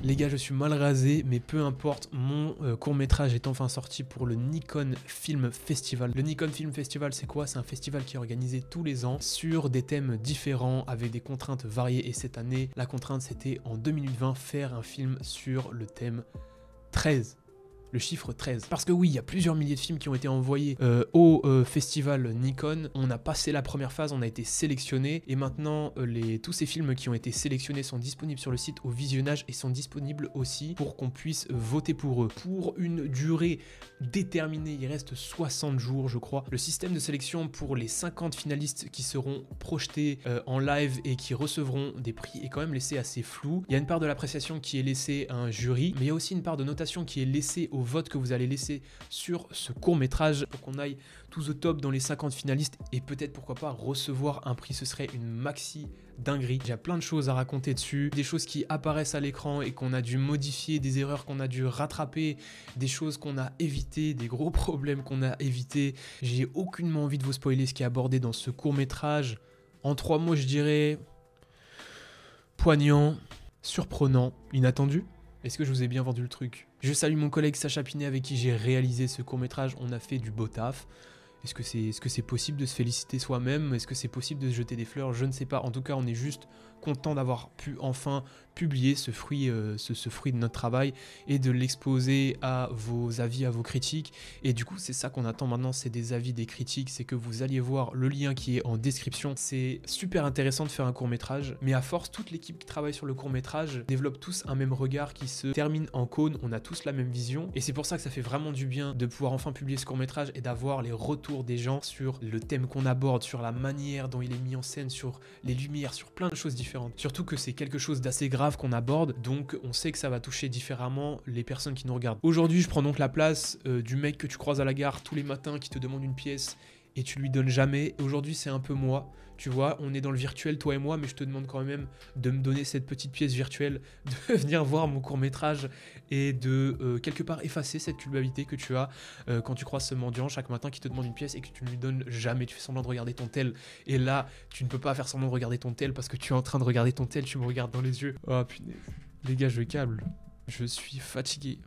Les gars, je suis mal rasé, mais peu importe, mon court-métrage est enfin sorti pour le Nikon Film Festival. Le Nikon Film Festival, c'est quoi? C'est un festival qui est organisé tous les ans sur des thèmes différents, avec des contraintes variées. Et cette année, la contrainte, c'était en 2020, faire un film sur le thème 13. Le chiffre 13. Parce que oui, il y a plusieurs milliers de films qui ont été envoyés au festival Nikon. On a passé la première phase, on a été sélectionné et maintenant tous ces films qui ont été sélectionnés sont disponibles sur le site au visionnage et sont disponibles aussi pour qu'on puisse voter pour eux. Pour une durée déterminée, il reste 60 jours je crois. Le système de sélection pour les 50 finalistes qui seront projetés en live et qui recevront des prix est quand même laissé assez flou. Il y a une part de l'appréciation qui est laissée à un jury, mais il y a aussi une part de notation qui est laissée au vote que vous allez laisser sur ce court-métrage pour qu'on aille tous au top dans les 50 finalistes et peut-être pourquoi pas recevoir un prix. Ce serait une maxi dinguerie. Il y a plein de choses à raconter dessus, des choses qui apparaissent à l'écran et qu'on a dû modifier, des erreurs qu'on a dû rattraper, des choses qu'on a évitées, des gros problèmes qu'on a évités. J'ai aucunement envie de vous spoiler ce qui est abordé dans ce court-métrage. En 3 mots, je dirais poignant, surprenant, inattendu. Est-ce que je vous ai bien vendu le truc? Je salue mon collègue Sacha Pinet avec qui j'ai réalisé ce court-métrage. On a fait du beau taf. Est-ce que c'est possible de se féliciter soi-même? Est-ce que c'est possible de se jeter des fleurs? Je ne sais pas. En tout cas, on est juste content d'avoir pu enfin publier ce fruit de notre travail et de l'exposer à vos avis, à vos critiques. Et du coup, c'est ça qu'on attend maintenant, c'est des avis, des critiques. C'est que vous alliez voir le lien qui est en description. C'est super intéressant de faire un court-métrage, mais à force, toute l'équipe qui travaille sur le court-métrage développe tous un même regard qui se termine en cône. On a tous la même vision. Et c'est pour ça que ça fait vraiment du bien de pouvoir enfin publier ce court-métrage et d'avoir les retours des gens sur le thème qu'on aborde, sur la manière dont il est mis en scène, sur les lumières, sur plein de choses différentes. Surtout que c'est quelque chose d'assez grave qu'on aborde, donc on sait que ça va toucher différemment les personnes qui nous regardent. Aujourd'hui, je prends donc la place du mec que tu croises à la gare tous les matins qui te demande une pièce et tu lui donnes jamais. Aujourd'hui, c'est un peu moi, tu vois, on est dans le virtuel, toi et moi, mais je te demande quand même de me donner cette petite pièce virtuelle, de venir voir mon court-métrage et de quelque part effacer cette culpabilité que tu as quand tu croises ce mendiant chaque matin qui te demande une pièce et que tu ne lui donnes jamais. Tu fais semblant de regarder ton tel et là, tu ne peux pas faire semblant de regarder ton tel parce que tu es en train de regarder ton tel, tu me regardes dans les yeux. Oh punaise, les gars, je câble, je suis fatigué.